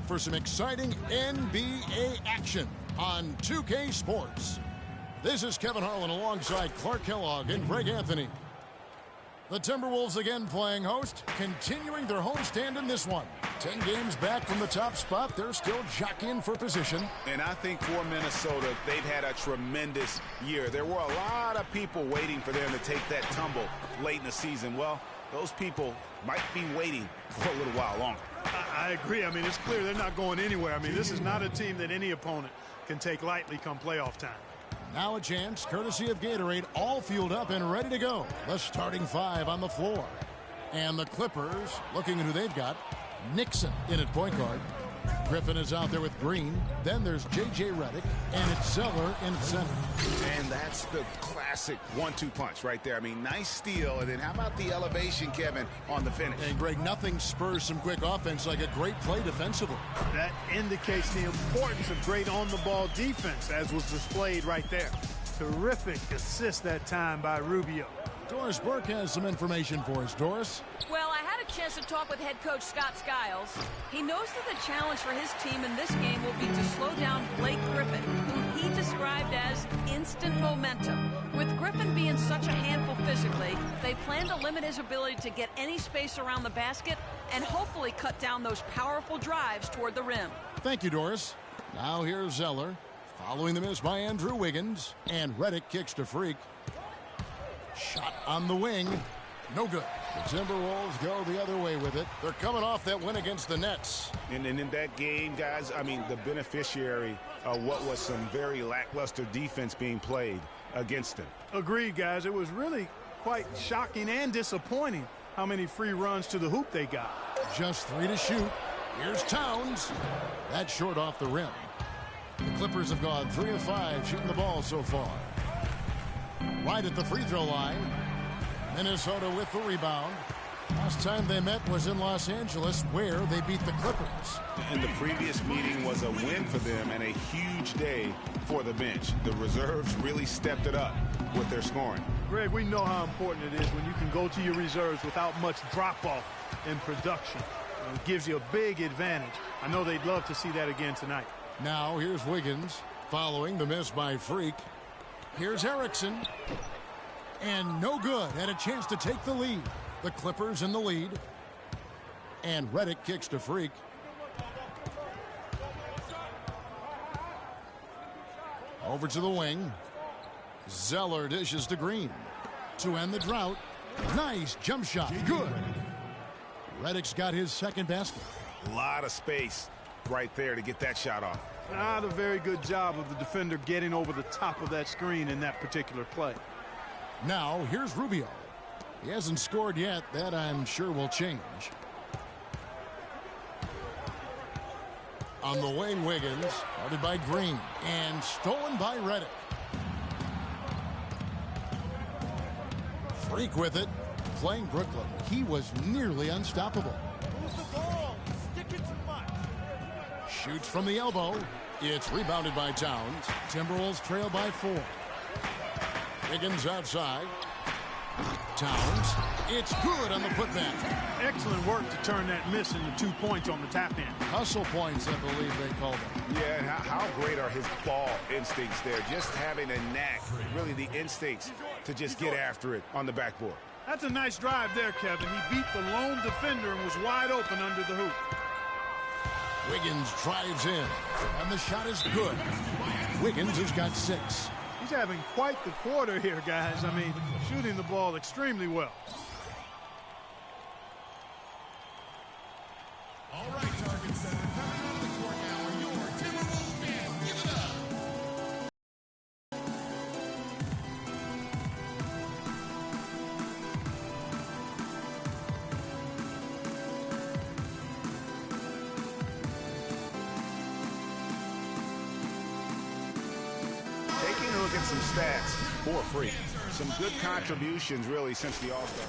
for some exciting NBA action on 2K Sports. This is Kevin Harlan alongside Clark Kellogg and Greg Anthony. The Timberwolves again playing host, continuing their homestand in this one. 10 games back from the top spot, they're still jockeying for position. And I think for Minnesota, they've had a tremendous year. There were a lot of people waiting for them to take that tumble late in the season. Well, those people might be waiting for a little while longer. I agree. I mean, it's clear they're not going anywhere. I mean, this is not a team that any opponent can take lightly come playoff time. Now a chance, courtesy of Gatorade, all fueled up and ready to go. The starting five on the floor. And the Clippers, looking at who they've got, Nixon in at point guard. Griffin is out there with Green. Then there's J.J. Redick, and it's Zeller in center. And that's the classic 1-2 punch right there. I mean, nice steal. And then how about the elevation, Kevin, on the finish? And, Greg, nothing spurs some quick offense like a great play defensively. That indicates the importance of great on-the-ball defense, as was displayed right there. Terrific assist that time by Rubio. Doris Burke has some information for us. Doris? Well, I had a chance to talk with head coach Scott Skiles. He knows that the challenge for his team in this game will be to slow down Blake Griffin, who he described as instant momentum. With Griffin being such a handful physically, they plan to limit his ability to get any space around the basket and hopefully cut down those powerful drives toward the rim. Thank you, Doris. Now here's Zeller, following the miss by Andrew Wiggins, and Redick kicks to Freak. Shot on the wing. No good. The Timberwolves go the other way with it. They're coming off that win against the Nets. And in that game, guys, I mean, the beneficiary of what was some very lackluster defense being played against them. Agreed, guys. It was really quite shocking and disappointing how many free runs to the hoop they got. Just 3 to shoot. Here's Towns. That's short off the rim. The Clippers have gone 3 of 5 shooting the ball so far. Right at the free throw line. Minnesota with the rebound. Last time they met was in Los Angeles, where they beat the Clippers. And the previous meeting was a win for them and a huge day for the bench. The reserves really stepped it up with their scoring. Greg, we know how important it is when you can go to your reserves without much drop-off in production. It gives you a big advantage. I know they'd love to see that again tonight. Now here's Wiggins following the miss by Freak. Here's Erickson. And no good. Had a chance to take the lead. The Clippers in the lead. And Redick kicks to Freak. Over to the wing. Zeller dishes to Green. To end the drought. Nice jump shot. Good. Redick's got his second basket. A lot of space right there to get that shot off. Not a very good job of the defender getting over the top of that screen in that particular play. Now, here's Rubio. He hasn't scored yet. That, I'm sure, will change. On the wing, Wiggins, guarded by Green, and stolen by Redick. Freak with it, playing Brooklyn. He was nearly unstoppable. Shoots from the elbow. It's rebounded by Towns. Timberwolves trail by 4. Wiggins outside. Towns. It's good on the putback. Excellent work to turn that miss into 2 points on the tap-in. Hustle points, I believe they call them. Yeah, how great are his ball instincts there? Just having a knack, really the instincts to just get after it on the backboard. That's a nice drive there, Kevin. He beat the lone defender and was wide open under the hoop. Wiggins drives in, and the shot is good. Wiggins has got 6. He's having quite the quarter here, guys. I mean, shooting the ball extremely well. All right, target center. Coming on the court now are your Timberwolves men. Give it up. Taking a look at some stats for Freak. Some good contributions, really, since the All-Star.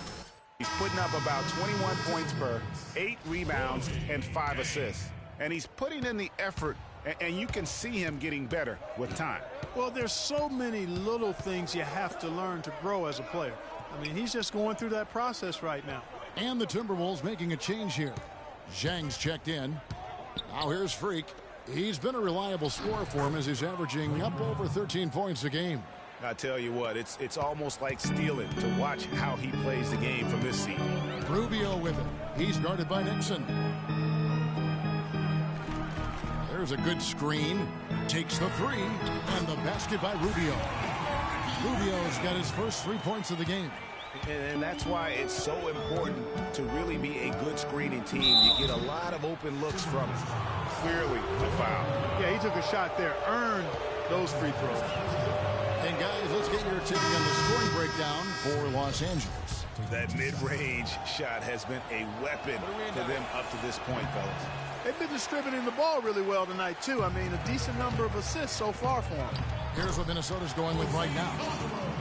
He's putting up about 21 points per, 8 rebounds, and 5 assists. And he's putting in the effort, and you can see him getting better with time. Well, there's so many little things you have to learn to grow as a player. I mean, he's just going through that process right now. And the Timberwolves making a change here. Zhang's checked in. Now here's Freak. He's been a reliable scorer for him as he's averaging up over 13 points a game. I tell you what, it's almost like stealing to watch how he plays the game from this seat. Rubio with it. He's guarded by Nixon. There's a good screen. Takes the three. And the basket by Rubio. Rubio's got his first 3 points of the game. And that's why it's so important to really be a good screening team. You get a lot of open looks from it. Clearly a foul. Yeah, he took a shot there, earned those free throws. And guys, let's get your take on the scoring breakdown for Los Angeles. That mid-range shot has been a weapon for them up to this point, fellas. They've been distributing the ball really well tonight, too. I mean, a decent number of assists so far for them. Here's what Minnesota's going with right now.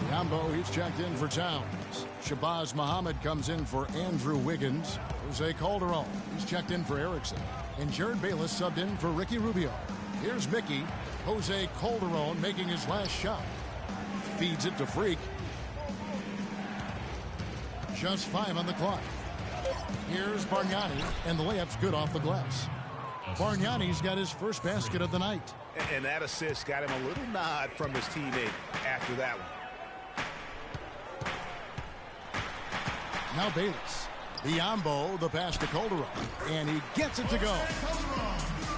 Yambo, he's checked in for Towns. Shabazz Muhammad comes in for Andrew Wiggins. Jose Calderon, he's checked in for Erickson. And Jared Bayless subbed in for Ricky Rubio. Here's Mickey. Jose Calderon making his last shot. Feeds it to Freak. Just 5 on the clock. Here's Bargnani, and the layup's good off the glass. Bargnani's got his first basket of the night. And that assist got him a little nod from his teammate after that one. Now Bayless. Yambo, the pass to Calderon, and he gets it to go.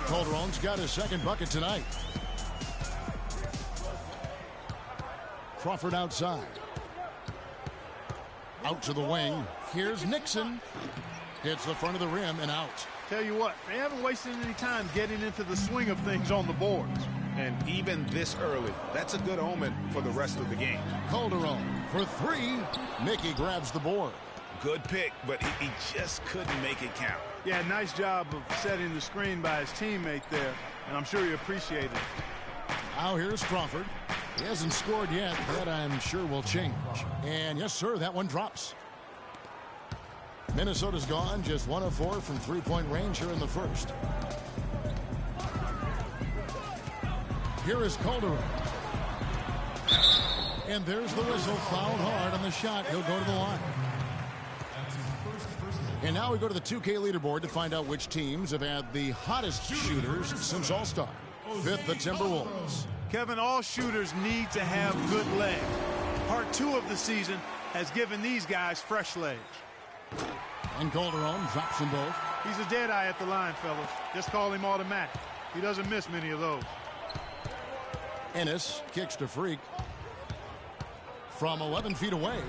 Calderon's got his second bucket tonight. Crawford outside. Out to the wing. Here's Nixon. Hits the front of the rim and out. Tell you what, they haven't wasted any time getting into the swing of things on the boards. And even this early, that's a good omen for the rest of the game. Calderon for three. Mickey grabs the board. Good pick, but he just couldn't make it count. Yeah, nice job of setting the screen by his teammate there, and I'm sure he appreciated it. Now here's Crawford. He hasn't scored yet, but I'm sure will change. And yes, sir, that one drops. Minnesota's gone just 1 of 4 from three-point range here in the first. Here is Calderon. And there's the whistle. Fouled hard on the shot. He'll go to the line. And now we go to the 2K leaderboard to find out which teams have had the hottest shooters since All-Star. Fifth, the Timberwolves. Kevin, all shooters need to have good legs. Part 2 of the season has given these guys fresh legs. And Calderon drops them both. He's a dead eye at the line, fellas. Just call him automatic. He doesn't miss many of those. Ennis kicks to Freak. From 11 feet away,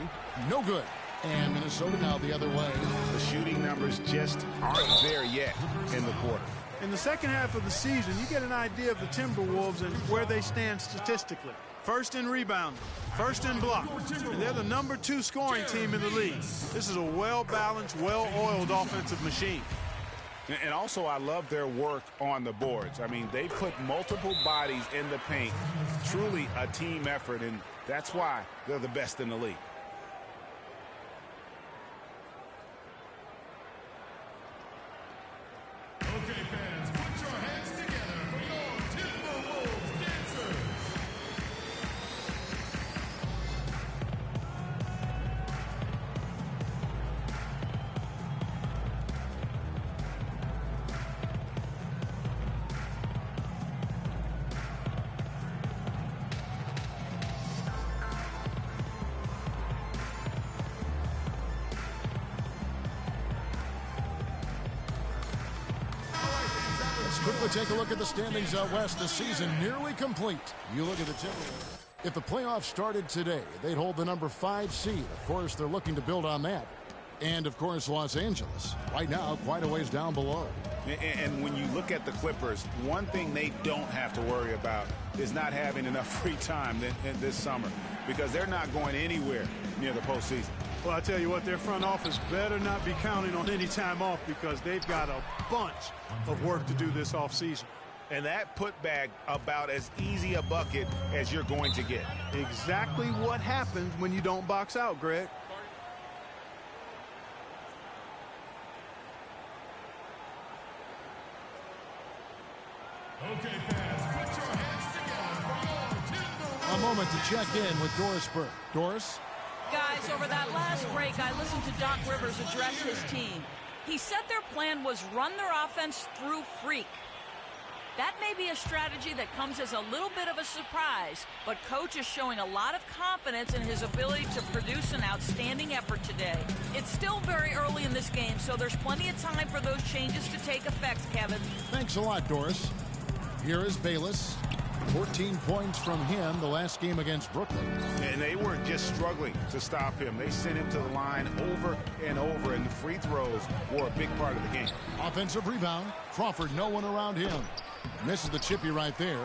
no good. And Minnesota now the other way. The shooting numbers just aren't there yet in the quarter. In the second half of the season, you get an idea of the Timberwolves and where they stand statistically. First in rebounding, first in block, and they're the number 2 scoring team in the league. This is a well-balanced, well-oiled offensive machine. And also, I love their work on the boards. I mean, they put multiple bodies in the paint. Truly a team effort, and that's why they're the best in the league. Okay, fans, put your hands together for your Timberwolves dancers. Quickly take a look at the standings out west. The season nearly complete. You look at the Timberwolves. If the playoffs started today, they'd hold the number 5 seed. Of course, they're looking to build on that. And, of course, Los Angeles, right now, quite a ways down below. And when you look at the Clippers, one thing they don't have to worry about is not having enough free time this summer, because they're not going anywhere near the postseason. Well, I tell you what, their front office better not be counting on any time off, because they've got a bunch of work to do this offseason. And that putback about as easy a bucket as you're going to get. Exactly what happens when you don't box out, Greg. Okay, fans, put your hands together for your Timberwolves. A moment to check in with Doris Burke. Doris? Guys, over that last break, I listened to Doc Rivers address his team. He said their plan was run their offense through Freak. That may be a strategy that comes as a little bit of a surprise, but Coach is showing a lot of confidence in his ability to produce an outstanding effort today. It's still very early in this game, so there's plenty of time for those changes to take effect, Kevin. Thanks a lot, Doris. Here is Bayless. 14 points from him the last game against Brooklyn. And they were just struggling to stop him. They sent him to the line over and over, and the free throws were a big part of the game. Offensive rebound. Crawford, no one around him. Misses the chippy right there.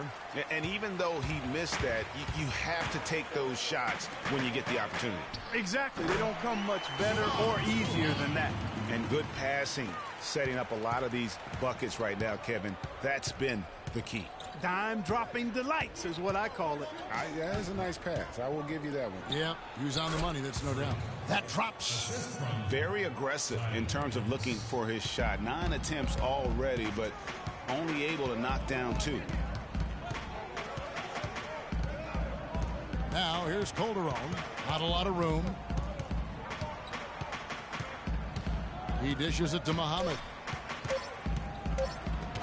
And even though he missed that, you have to take those shots when you get the opportunity. Exactly. They don't come much better or easier than that. And good passing, setting up a lot of these buckets right now, Kevin. That's been the key. Dime-dropping delights is what I call it. That is a nice pass. I will give you that one. Yeah, he was on the money, that's no doubt. That drops. Very aggressive in terms of looking for his shot. 9 attempts already, but only able to knock down 2. Now here's Calderon. Not a lot of room. He dishes it to Muhammad.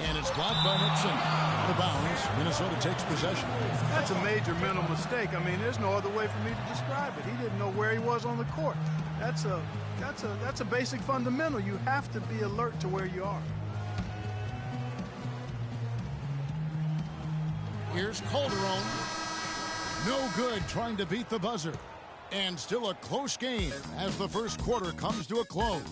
And it's blocked by Nixon. Out of bounds. Minnesota takes possession. That's a major mental mistake. I mean, there's no other way for me to describe it. He didn't know where he was on the court. That's a basic fundamental. You have to be alert to where you are. Here's Calderon. No good trying to beat the buzzer. And still a close game as the first quarter comes to a close.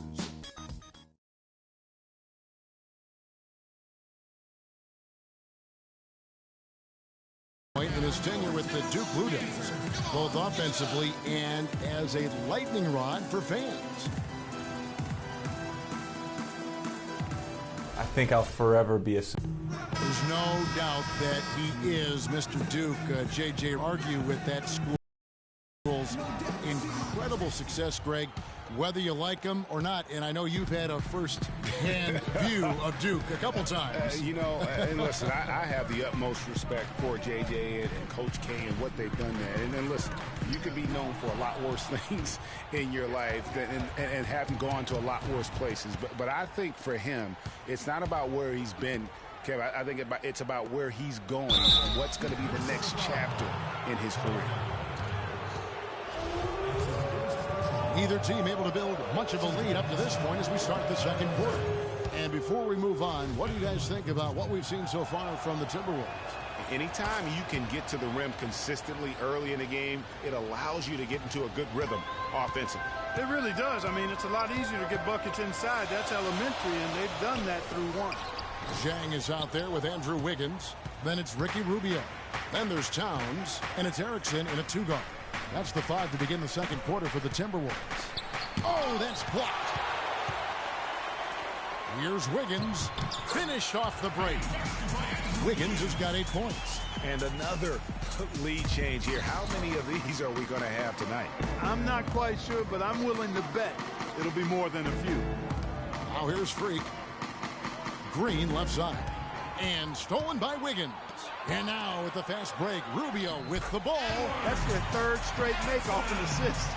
In his tenure with the Duke Blue Devils, both offensively and as a lightning rod for fans. I think I'll forever be a... There's no doubt that he is Mr. Duke. JJ argue with that school's incredible success, Greg, whether you like him or not. And I know you've had a first-hand view of Duke a couple times. And listen, I have the utmost respect for JJ and Coach K and what they've done there. And then listen, you could be known for a lot worse things in your life and haven't gone to a lot worse places. But I think for him, it's not about where he's been, Kevin. I think it's about where he's going and what's going to be the next chapter in his career. Either team able to build much of a lead up to this point as we start the second quarter. And before we move on, what do you guys think about what we've seen so far from the Timberwolves? Anytime you can get to the rim consistently early in the game, it allows you to get into a good rhythm offensively. It really does. I mean, it's a lot easier to get buckets inside. That's elementary, and they've done that through one. Zhang is out there with Andrew Wiggins. Then it's Ricky Rubio. Then there's Towns, and it's Erickson in a 2-guard. That's the 5 to begin the second quarter for the Timberwolves. Oh, that's blocked. Here's Wiggins. Finish off the break. Wiggins has got 8 points. And another lead change here. How many of these are we going to have tonight? I'm not quite sure, but I'm willing to bet it'll be more than a few. Now here's Freak. Green left side. And stolen by Wiggins. And now with the fast break, Rubio with the ball. That's their third straight make off an assist.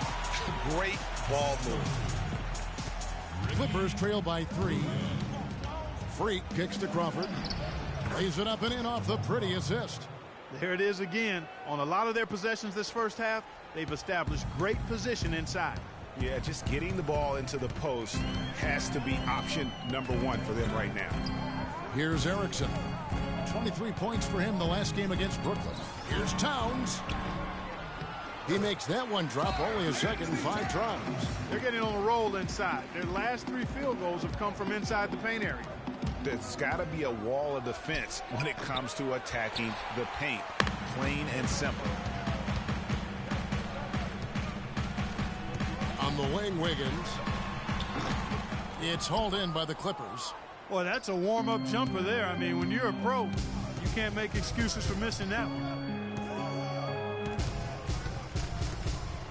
Great ball move. Clippers trail by 3. Freak kicks to Crawford. Lays it up and in off the pretty assist. There it is again. On a lot of their possessions this first half, they've established great position inside. Yeah, just getting the ball into the post has to be option number 1 for them right now. Here's Erickson. 23 points for him the last game against Brooklyn. Here's Towns. He makes that one drop, only a second in 5 tries. They're getting on a roll inside. Their last 3 field goals have come from inside the paint area. There's got to be a wall of defense when it comes to attacking the paint. Plain and simple. On the wing, Wiggins. It's hauled in by the Clippers. Boy, that's a warm-up jumper there. I mean, when you're a pro, you can't make excuses for missing that one.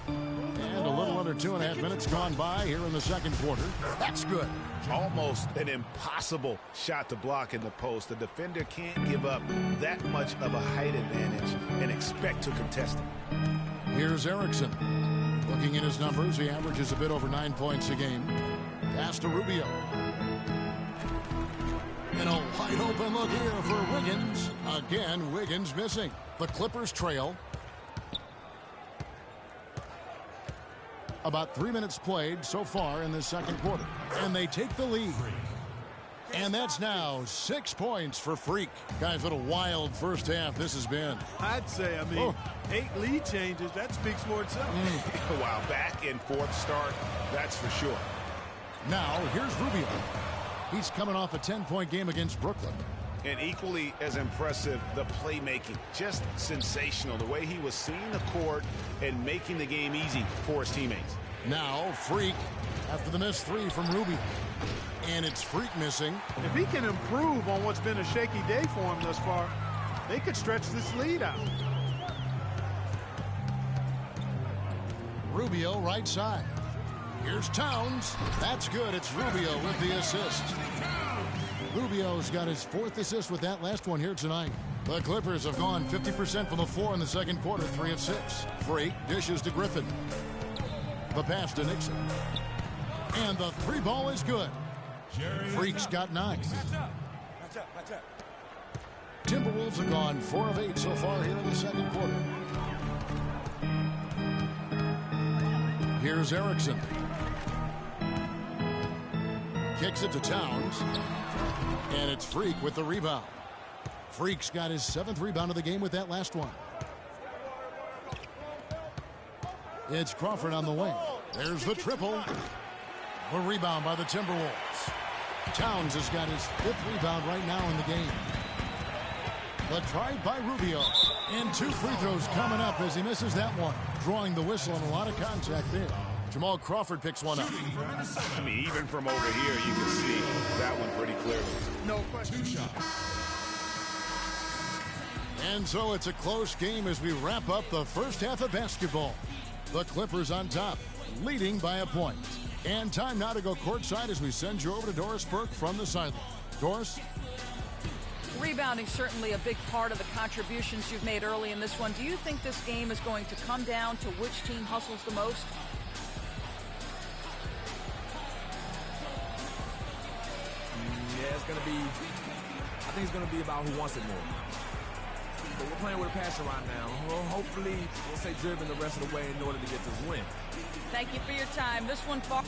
And a little under 2.5 minutes gone by here in the second quarter. That's good. Almost an impossible shot to block in the post. The defender can't give up that much of a height advantage and expect to contest it. Here's Erickson. Looking at his numbers, he averages a bit over 9 points a game. Pass to Rubio. And a wide open look here for Wiggins. Again, Wiggins missing. The Clippers trail. About 3 minutes played so far in the second quarter. And they take the lead. And that's now 6 points for Freak. Guys, what a wild first half this has been. I'd say, 8 lead changes, that speaks for itself. Wow, back and forth start, that's for sure. Now, here's Rubio. He's coming off a 10-point game against Brooklyn. And equally as impressive, the playmaking. Just sensational, the way he was seeing the court and making the game easy for his teammates. Now, Freak after the missed 3 from Rubio. And it's Freak missing. If he can improve on what's been a shaky day for him thus far, they could stretch this lead out. Rubio right side. Here's Towns. That's good. It's Rubio with the assist. Rubio's got his 4th assist with that last one here tonight. The Clippers have gone 50% from the floor in the second quarter, 3 of 6. Freak dishes to Griffin. The pass to Nixon. And the 3 ball is good. Freak's got 9. Timberwolves have gone 4 of 8 so far here in the second quarter. Here's Erickson. Kicks it to Towns. And it's Freak with the rebound. Freak's got his 7th rebound of the game with that last one. It's Crawford on the wing. There's the triple. The rebound by the Timberwolves. Towns has got his 5th rebound right now in the game. The drive by Rubio. And 2 free throws coming up as he misses that one. Drawing the whistle and a lot of contact there. Jamal Crawford picks one up. Even from over here, you can see that one pretty clearly. No question. And so it's a close game as we wrap up the first half of basketball. The Clippers on top, leading by a point. And time now to go courtside as we send you over to Doris Burke from the sideline. Doris? Rebounding certainly a big part of the contributions you've made early in this one. Do you think this game is going to come down to which team hustles the most? Yeah, I think it's going to be about who wants it more. But we're playing with a passion right now. Well, hopefully, we'll stay driven the rest of the way in order to get this win. Thank you for your time. This one far.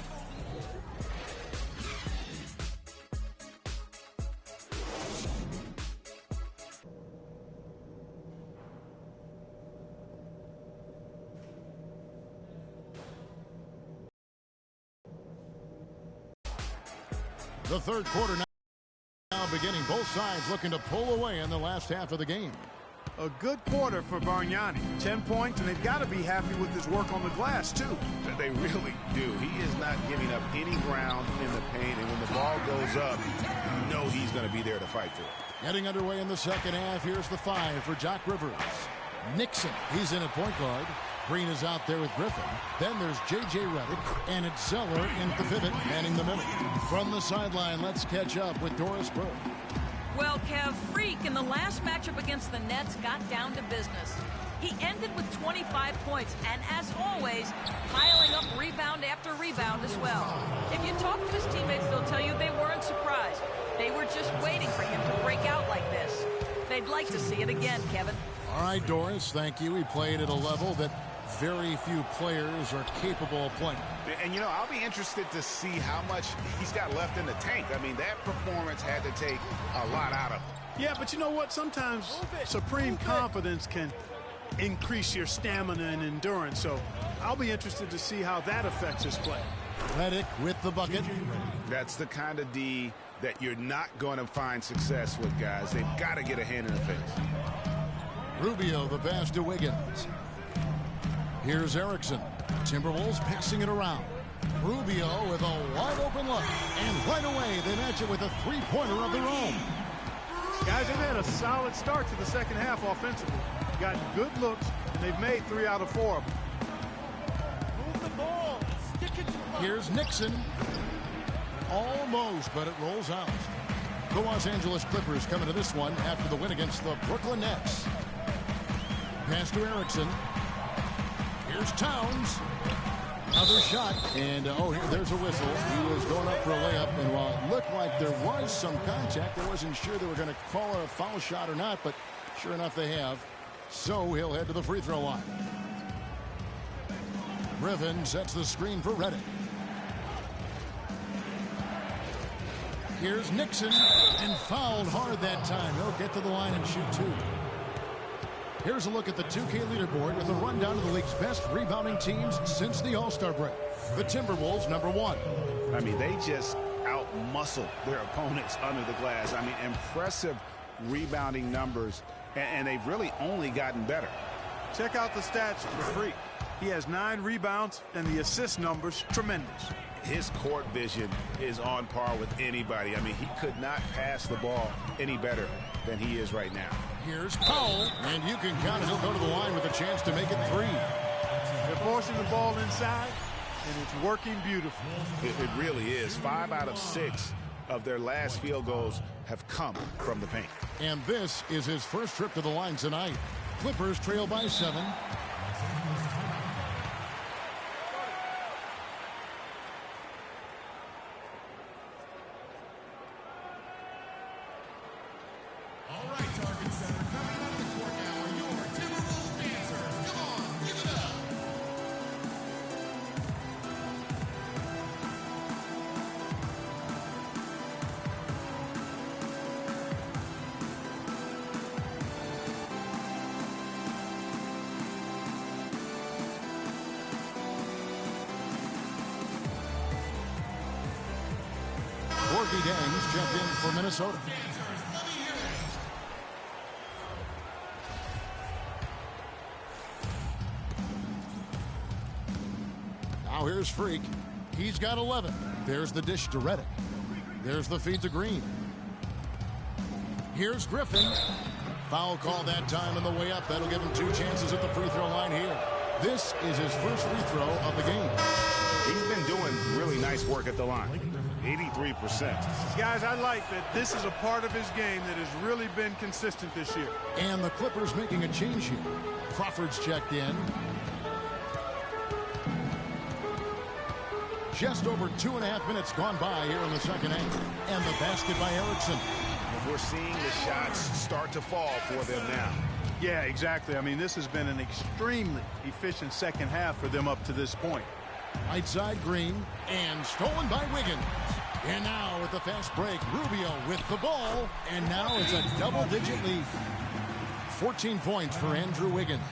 The third quarter now beginning. Both sides looking to pull away in the last half of the game. A good quarter for Bargnani. 10 points, and they've got to be happy with his work on the glass, too. They really do. He is not giving up any ground in the paint, and when the ball goes up, you know he's going to be there to fight for it. Getting underway in the second half. Here's the 5 for Jock Rivers. Nixon, he's in at point guard. Green is out there with Griffin. Then there's J.J. Redick, and it's Zeller in the pivot, manning the middle. From the sideline, let's catch up with Doris Burke. Well, Kev, Freak in the last matchup against the Nets got down to business. He ended with 25 points, and as always, piling up rebound after rebound as well. If you talk to his teammates, they'll tell you they weren't surprised. They were just waiting for him to break out like this. They'd like to see it again, Kevin. All right, Doris, thank you. He played at a level that very few players are capable of playing. And, you know, I'll be interested to see how much he's got left in the tank. I mean, that performance had to take a lot out of him. Yeah, but you know what? Sometimes supreme confidence can increase your stamina and endurance. So I'll be interested to see how that affects his play. Redick with the bucket. That's the kind of D that you're not going to find success with, guys. They've got to get a hand in the face. Rubio, the pass to Wiggins. Here's Erickson. Timberwolves passing it around. Rubio with a wide open look. And right away, they match it with a three-pointer of their own. Guys, they've had a solid start to the second half offensively. Got good looks, and they've made 3 out of 4 of them. Move the ball. Stick it to Here's Nixon. Almost, but it rolls out. The Los Angeles Clippers coming to this one after the win against the Brooklyn Nets. Pass to Erickson. Here's Towns. Another shot, and there's a whistle. He was going up for a layup, and while it looked like there was some contact, I wasn't sure they were going to call a foul shot or not, but sure enough they have. So he'll head to the free throw line. Griffin sets the screen for Reddick. Here's Nixon, and fouled hard that time. He'll get to the line and shoot two. Here's a look at the 2K leaderboard with a rundown of the league's best rebounding teams since the All-Star break. The Timberwolves, #1. I mean, they just out-muscle their opponents under the glass. I mean, impressive rebounding numbers, and they've really only gotten better. Check out the stats for Freak. He has 9 rebounds, and the assist numbers, tremendous. His court vision is on par with anybody. I mean, he could not pass the ball any better than he is right now. Here's Powell, and you can count it. He'll go to the line with a chance to make it 3. They're forcing the ball inside, and it's working beautifully. It really is. 5 out of 6 of their last field goals have come from the paint. And this is his first trip to the line tonight. Clippers trail by 7. All right, Target Center, coming out of the court now are your Timberwolves dancers. Come on, give it up. Gorgie Dangs checked in for Minnesota. Now here's Freak. He's got 11. There's the dish to Reddick. There's the feed to Green. Here's Griffin. Foul call that time on the way up. That'll give him 2 chances at the free throw line here. This is his first free throw of the game. He's been doing really nice work at the line. 83%. Guys, I like that this is a part of his game that has really been consistent this year. And the Clippers making a change here. Crawford's checked in. Just over 2.5 minutes gone by here in the second half. And the basket by Erickson. And we're seeing the shots start to fall for them now. Yeah, exactly. I mean, this has been an extremely efficient second half for them up to this point. Right side Green, and stolen by Wiggins. And now with the fast break, Rubio with the ball, and now it's a double-digit lead. 14 points for Andrew Wiggins.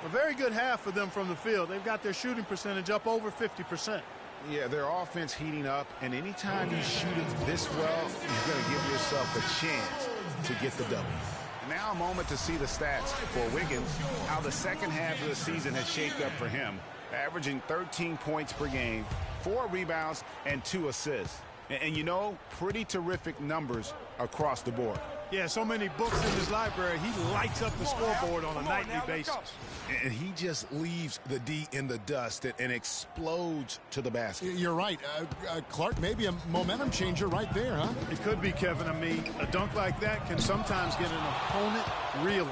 A very good half for them from the field. They've got their shooting percentage up over 50%. Yeah, their offense heating up, and anytime you shoot it this well, you're going to give yourself a chance to get the W. Now a moment to see the stats for Wiggins, how the second half of the season has shaped up for him, averaging 13 points per game, 4 rebounds, and 2 assists. And you know, pretty terrific numbers across the board. Yeah, so many books in his library, he lights up the scoreboard on a nightly basis. And he just leaves the D in the dust and explodes to the basket. You're right. Clark, maybe a momentum changer right there, huh? It could be, Kevin. I mean, a dunk like that can sometimes get an opponent reeling.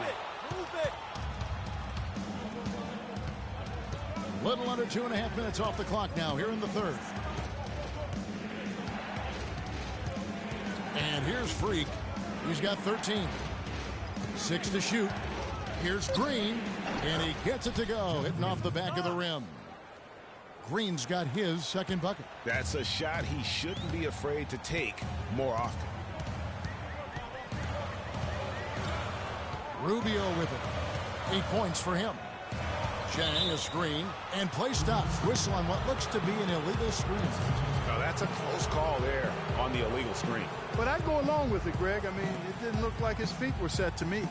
Little under 2.5 minutes off the clock now here in the third. And here's Freak. He's got 13. 6 to shoot. Here's Green, and he gets it to go, hitting off the back of the rim. Green's got his second bucket. That's a shot he shouldn't be afraid to take more often. Rubio with it. 8 points for him. Chang a screen, and play stops. Whistle on what looks to be an illegal screen. Now that's a close call there on the illegal screen. But I'd go along with it, Greg. I mean, it didn't look like his feet were set to me.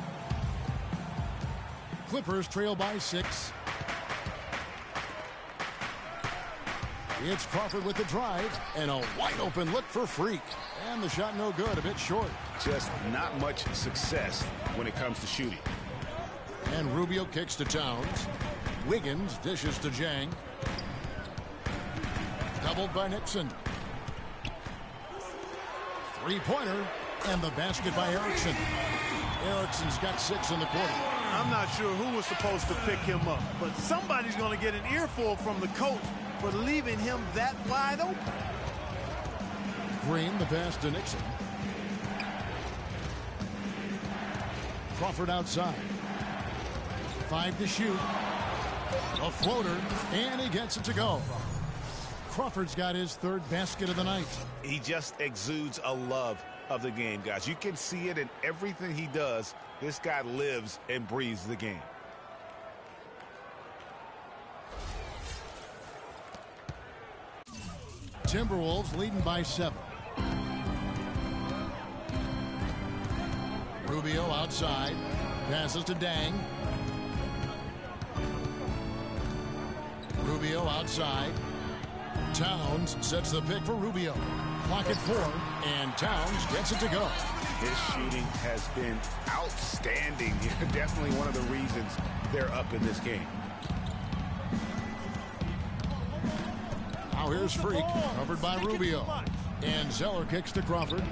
Clippers trail by 6. It's Crawford with the drive, and a wide open look for Freak. And the shot no good, a bit short. Just not much success when it comes to shooting. And Rubio kicks to Towns. Wiggins dishes to Jang. Doubled by Nixon. Three-pointer, and the basket by Erickson. Erickson's got 6 in the quarter. I'm not sure who was supposed to pick him up, but somebody's going to get an earful from the coach for for leaving him that wide open. Green, the pass to Nixon. Crawford outside. 5 to shoot. A floater, and he gets it to go. Crawford's got his third basket of the night. He just exudes a love of the game, guys. You can see it in everything he does. This guy lives and breathes the game. Timberwolves leading by 7. Rubio outside. Passes to Dang. Rubio outside. Towns sets the pick for Rubio. Clock at 4, and Towns gets it to go. His shooting has been outstanding. Definitely one of the reasons they're up in this game. Now here's Freak, covered by Rubio. And Zeller kicks to Crawford.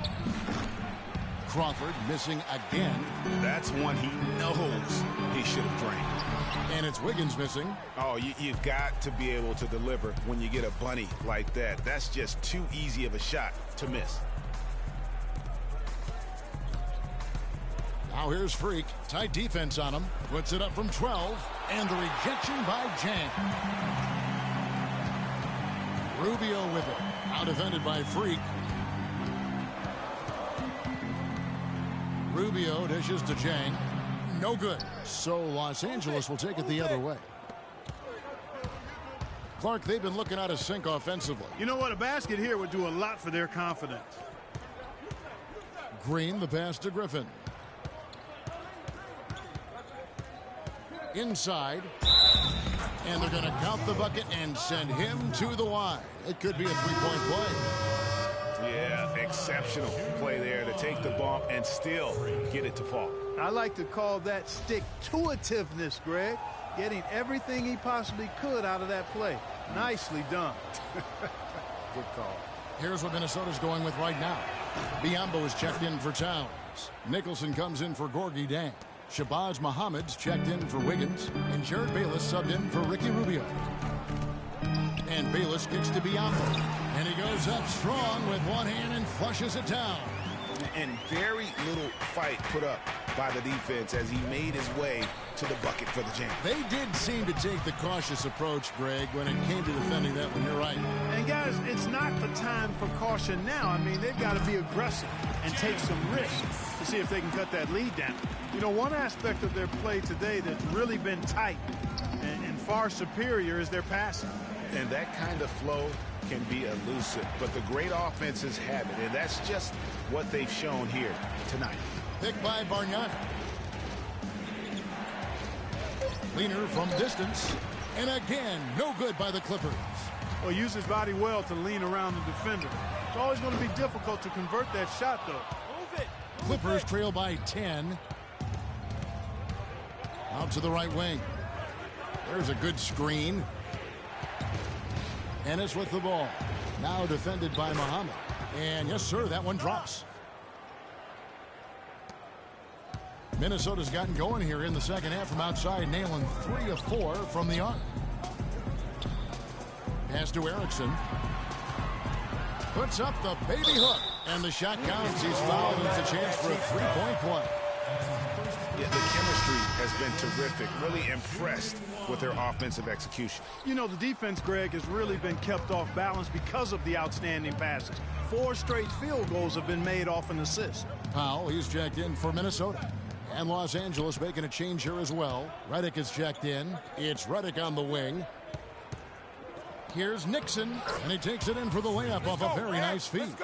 Crawford missing again. That's one he knows he should have drained. And it's Wiggins missing. Oh, you've got to be able to deliver when you get a bunny like that. That's just too easy of a shot to miss. Now here's Freak. Tight defense on him. Puts it up from 12. And the rejection by Jank. Rubio with it. Now defended by Freak. Rubio dishes to Jang. No good. So Los Angeles will take it the other way. Clark, they've been looking out of sync offensively. You know what? A basket here would do a lot for their confidence. Green, the pass to Griffin. Inside. And they're going to count the bucket and send him to the wide. It could be a three-point play. Yeah, exceptional play there to take the bump and still get it to fall. I like to call that stick-to-itiveness, Greg. Getting everything he possibly could out of that play. Nicely done. Good call. Here's what Minnesota's going with right now. Biombo is checked in for Towns. Nicholson comes in for Gorgie Dang. Shabazz Muhammad's checked in for Wiggins. And Jared Bayless subbed in for Ricky Rubio. And Bayless kicks to Biombo. And he goes up strong with one hand and flushes it down. And very little fight put up by the defense as he made his way to the bucket for the jam. They did seem to take the cautious approach, Greg, when it came to defending that one. You're right. And, guys, it's not the time for caution now. I mean, they've got to be aggressive and take some risks to see if they can cut that lead down. You know, one aspect of their play today that's really been tight and far superior is their passing. And that kind of flow can be elusive, but the great offenses have it, and that's just what they've shown here tonight. Picked by Bargnani. Leaner from distance, and again, no good by the Clippers. Well, use his body well to lean around the defender. It's always going to be difficult to convert that shot, though. Move it. Clippers trail by 10. Out to the right wing. There's a good screen. Ennis with the ball. Now defended by Muhammad. And yes, sir, that one drops. Minnesota's gotten going here in the second half from outside, nailing 3 of 4 from the arc. Pass to Erickson. Puts up the baby hook. And the shot counts. He's fouled, and it's a chance for a three-point play. Yeah, the chemistry has been terrific. Really impressed with their offensive execution. You know, the defense, Greg, has really been kept off balance because of the outstanding passes. 4 straight field goals have been made off an assist. Powell, he's checked in for Minnesota. And Los Angeles making a change here as well. Redick is checked in. It's Redick on the wing. Here's Nixon, and he takes it in for the layup off a very nice feed.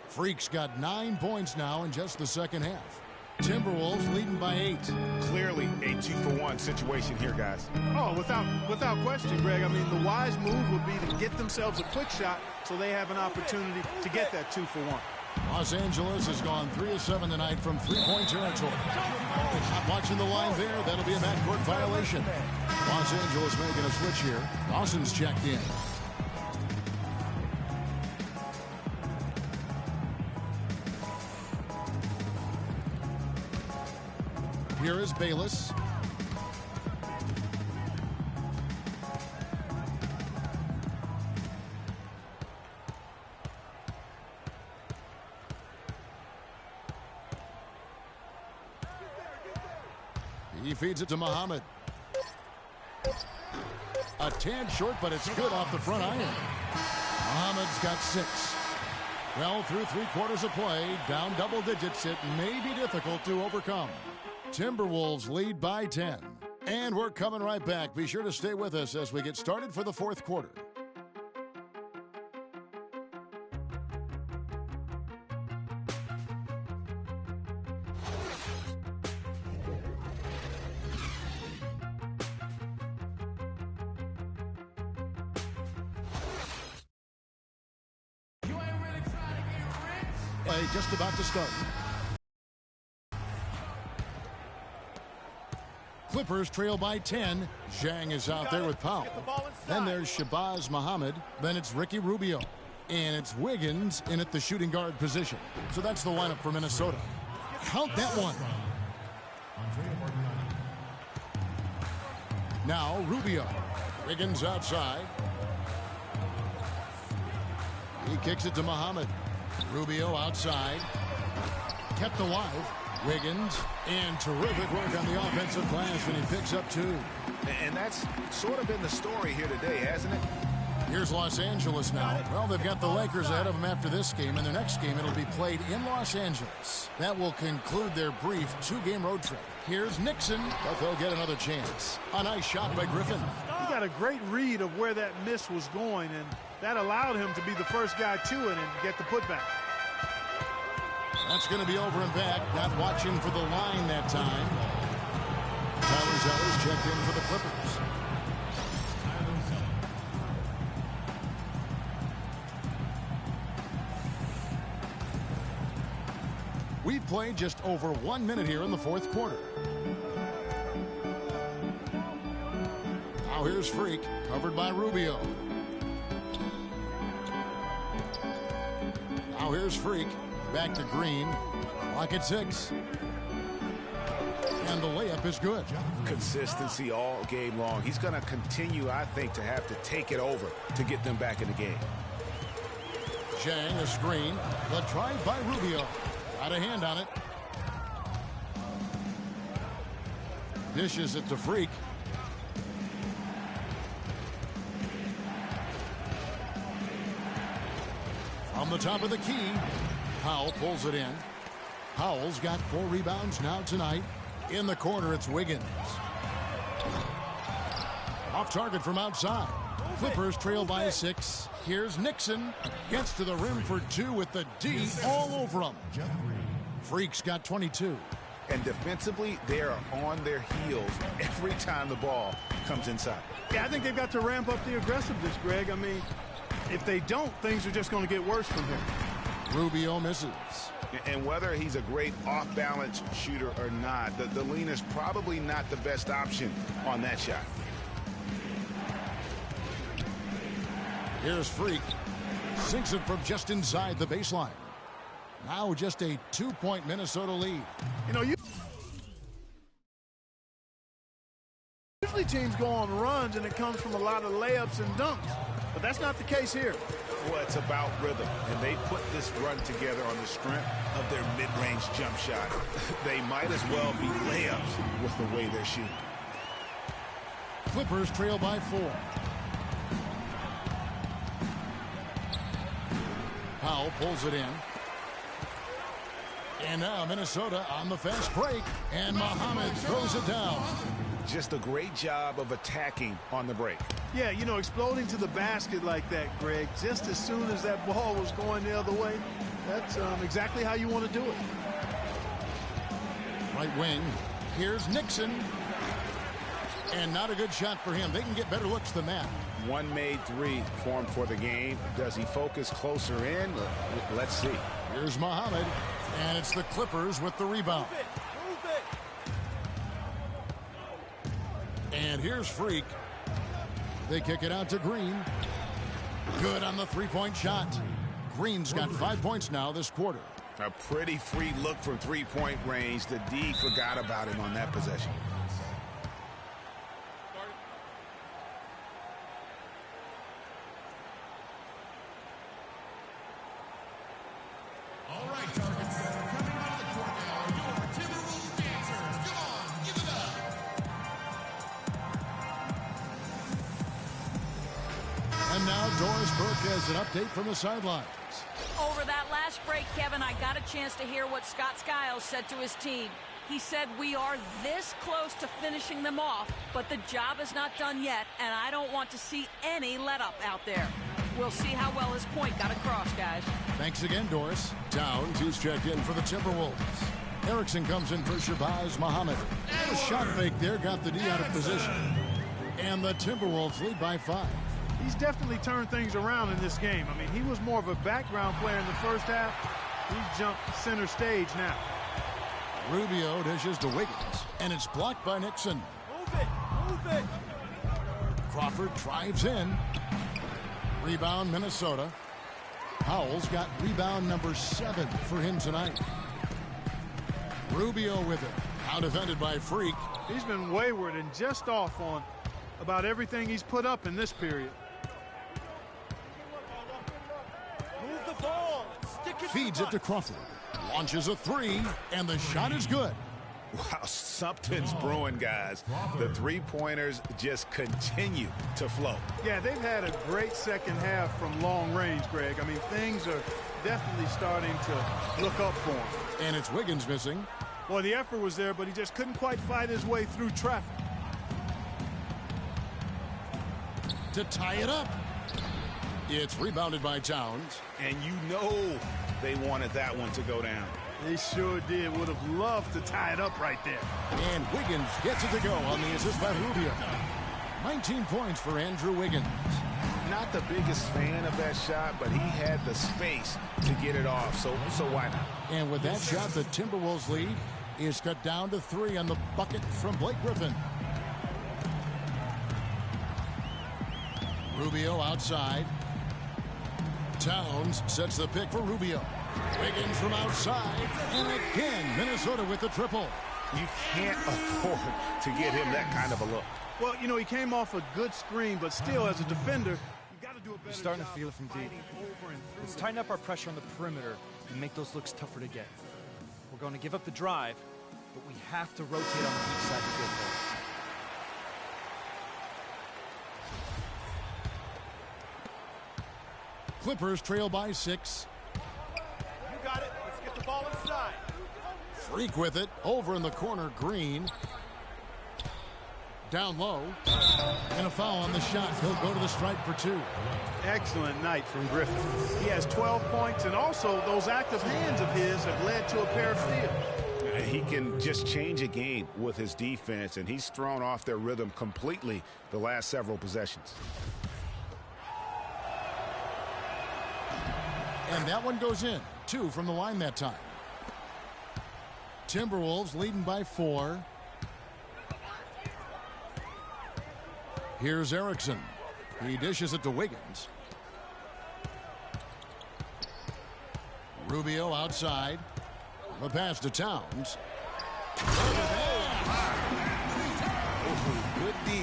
Freak's got 9 points now in just the second half. Timberwolves leading by 8. Clearly a 2-for-1 situation here, guys. Oh, without question, Greg. I mean, the wise move would be to get themselves a quick shot so they have an opportunity to get that 2-for-1. Los Angeles has gone 3 of 7 tonight from three-point territory. Not watching the line there. That'll be a backcourt violation. Los Angeles making a switch here. Dawson's checked in. Here is Bayless. He feeds it to Muhammad. A tad short, but it's good off the front iron. Muhammad's got 6. Well, through 3 quarters of play, down double digits, it may be difficult to overcome. Timberwolves lead by 10. And we're coming right back. Be sure to stay with us as we get started for the 4th quarter. Play just about to start. Clippers trail by 10. Zhang is out there with Powell. Then there's Shabazz Muhammad. Then it's Ricky Rubio. And it's Wiggins in at the shooting guard position. So that's the lineup for Minnesota. Count that one. Now Rubio. Wiggins outside. He kicks it to Muhammad. Rubio outside. Kept alive. Wiggins, and terrific work on the offensive glass, and he picks up 2. And that's sort of been the story here today, hasn't it? Here's Los Angeles now. Well, they've got the Lakers ahead of them after this game, and their next game, it'll be played in Los Angeles. That will conclude their brief 2-game road trip. Here's Nixon, but they'll get another chance. A nice shot by Griffin. He got a great read of where that miss was going, and that allowed him to be the first guy to it and get the putback. That's going to be over and back. Not watching for the line that time. Tyler Zeller's checked in for the Clippers. We've played just over 1 minute here in the 4th quarter. Now here's Freak, covered by Rubio. Now here's Freak. Back to Green. Clock at 6. And the layup is good. Consistency all game long. He's going to continue, I think, to have to take it over to get them back in the game. Zhang, a screen. The drive by Rubio. Got a hand on it. Dishes it to Freak. From the top of the key. Powell pulls it in. Powell's got 4 rebounds now tonight. In the corner, it's Wiggins. Off target from outside. Clippers trail by 6. Here's Nixon. Gets to the rim for 2 with the D all over him. Freak's got 22. And defensively, they are on their heels every time the ball comes inside. Yeah, I think they've got to ramp up the aggressiveness, Greg. I mean, if they don't, things are just going to get worse from here. Rubio misses. And whether he's a great off-balance shooter or not, the lean is probably not the best option on that shot. Here's Freak. Sinks it from just inside the baseline. Now just a 2-point Minnesota lead. You know, usually teams go on runs and it comes from a lot of layups and dunks. But that's not the case here. Well, it's about rhythm, and they put this run together on the strength of their mid-range jump shot. They might as well be layups with the way they're shooting. Clippers trail by 4. Powell pulls it in. And now Minnesota on the fast break, and Muhammad throws it down. Just a great job of attacking on the break. Yeah, you know, exploding to the basket like that, Greg, just as soon as that ball was going the other way, that's exactly how you want to do it. Right wing, here's Nixon. And not a good shot for him. They can get better looks than that. One made 3 formed for the game. Does he focus closer in? Let's see. Here's Muhammad, and it's the Clippers with the rebound. Move it. And here's Freak. They kick it out to Green. Good on the 3-point shot. Green's got 5 points now this quarter. A pretty free look from 3-point range. The D forgot about him on that possession. All right, target setter, coming out of the court now are your Timberwolves dancers. Come on, give it up. now, Doris Burke has an update from the sidelines. Over that last break, Kevin, I got a chance to hear what Scott Skiles said to his team. He said, we are this close to finishing them off, but the job is not done yet, and I don't want to see any let-up out there. We'll see how well his point got across, guys. Thanks again, Doris. Towns, who's checked in for the Timberwolves. Erickson comes in for Shabazz Muhammad. A shot fake there got the D out of position. And the Timberwolves lead by 5. He's definitely turned things around in this game. I mean, he was more of a background player in the first half. He's jumped center stage now. Rubio dishes to Wiggins, and it's blocked by Nixon. Move it. Crawford drives in. Rebound, Minnesota. Powell's got rebound number 7 for him tonight. Rubio with it. Now defended by Freak. He's been wayward and just off on about everything he's put up in this period. Move the ball. Stick it. Feeds it to Crawford. Launches a 3, and the shot is good. Wow, something's brewing, guys. The three-pointers just continue to flow. Yeah, they've had a great second half from long range, Greg. I mean, things are definitely starting to look up for him. And it's Wiggins missing. Well, the effort was there, but he just couldn't quite fight his way through traffic. To tie it up. It's rebounded by Towns. And you know they wanted that one to go down. They sure did. Would have loved to tie it up right there. And Wiggins gets it to go on the assist by Rubio. 19 points for Andrew Wiggins. Not the biggest fan of that shot, but he had the space to get it off, so why not? And with that shot, the Timberwolves lead is cut down to 3 on the bucket from Blake Griffin. Rubio outside. Towns sets the pick for Rubio. Wiggins from outside, and again, Minnesota with the triple. You can't afford to get him that kind of a look. Well, you know, he came off a good screen, but still, as a defender, you got to do a better You're starting to job feel it from deep. fighting over and through Let's it. tighten up our pressure on the perimeter and make those looks tougher to get. We're going to give up the drive, but we have to rotate on the weak side to get there. Clippers trail by 6. You got it. Let's get the ball inside. Freak with it. Over in the corner, Green. Down low. And a foul on the shot. He'll go to the stripe for 2. Excellent night from Griffin. He has 12 points, and also those active hands of his have led to a pair of steals. He can just change a game with his defense, and he's thrown off their rhythm completely the last several possessions. And that one goes in. 2 from the line that time. Timberwolves leading by 4. Here's Erickson. He dishes it to Wiggins. Rubio outside. The pass to Towns. Good D,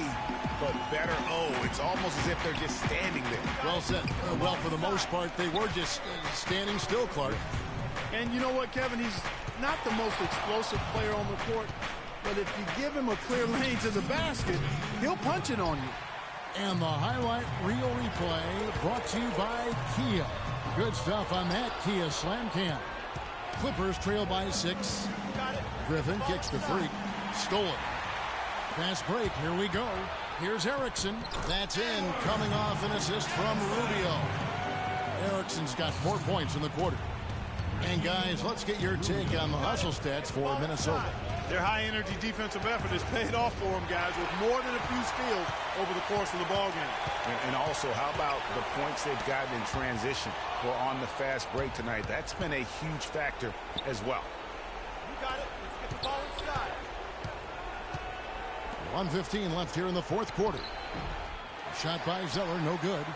but better O. It's almost as if they're just standing there. Well said. Well, for the most part, they were just standing still, Clark. And you know what, Kevin? He's not the most explosive player on the court, but if you give him a clear lane to the basket, he'll punch it on you. And the highlight reel replay brought to you by Kia. Good stuff on that Kia Slam Cam. Clippers trail by 6. Griffin kicks to Freak. Stolen. Fast break. Here we go. Here's Erickson. That's in. Coming off an assist from Rubio. Erickson's got 4 points in the quarter. And guys, let's get your take on the hustle stats for Minnesota. Their high-energy defensive effort has paid off for them, guys, with more than a few steals over the course of the ballgame. And also, how about the points they've gotten in transition or on the fast break tonight? That's been a huge factor as well. You got it. Let's get the ball inside. 1:15 left here in the fourth quarter. Shot by Zeller, no good.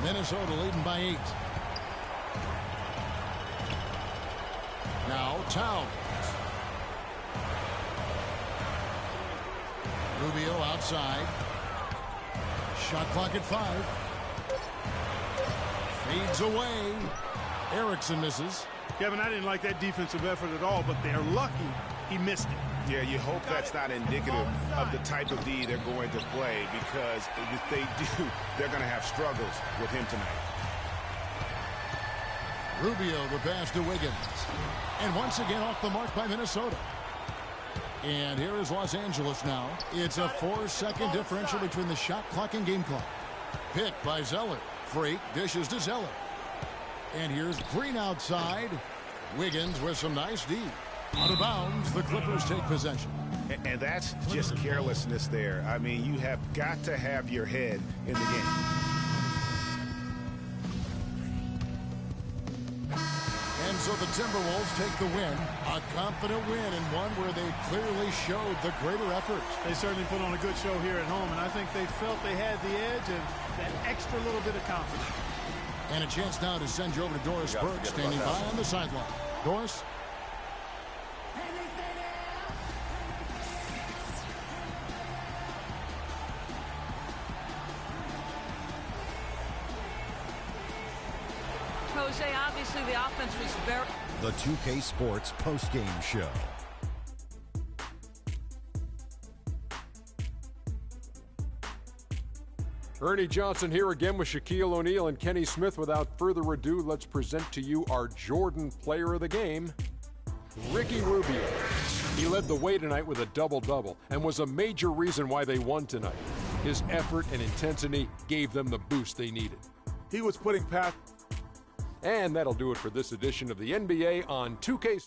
Minnesota leading by 8. Now Towns. Rubio outside. Shot clock at 5. Fades away. Erickson misses. Kevin, I didn't like that defensive effort at all, but they're lucky he missed it. Yeah, you hope that's not indicative of the type of D they're going to play, because if they do, they're going to have struggles with him tonight. Rubio, the pass to Wiggins. And once again off the mark by Minnesota. And here is Los Angeles now. It's a 4-second differential between the shot clock and game clock. Picked by Zeller. Freak dishes to Zeller. And here's Green outside. Wiggins with some nice D. Out of bounds, the Clippers take possession. And that's just carelessness there. I mean, you have got to have your head in the game. And so the Timberwolves take the win. A confident win, and one where they clearly showed the greater effort. They certainly put on a good show here at home, and I think they felt they had the edge and that extra little bit of confidence. And a chance now to send you over to Doris Burke, standing by on the sideline. Doris? Jose, obviously the offense was very... The 2K Sports postgame show. Ernie Johnson here again with Shaquille O'Neal and Kenny Smith. Without further ado, let's present to you our Jordan player of the game, Ricky Rubio. He led the way tonight with a double-double and was a major reason why they won tonight. His effort and intensity gave them the boost they needed. He was putting past... And that'll do it for this edition of the NBA on 2K.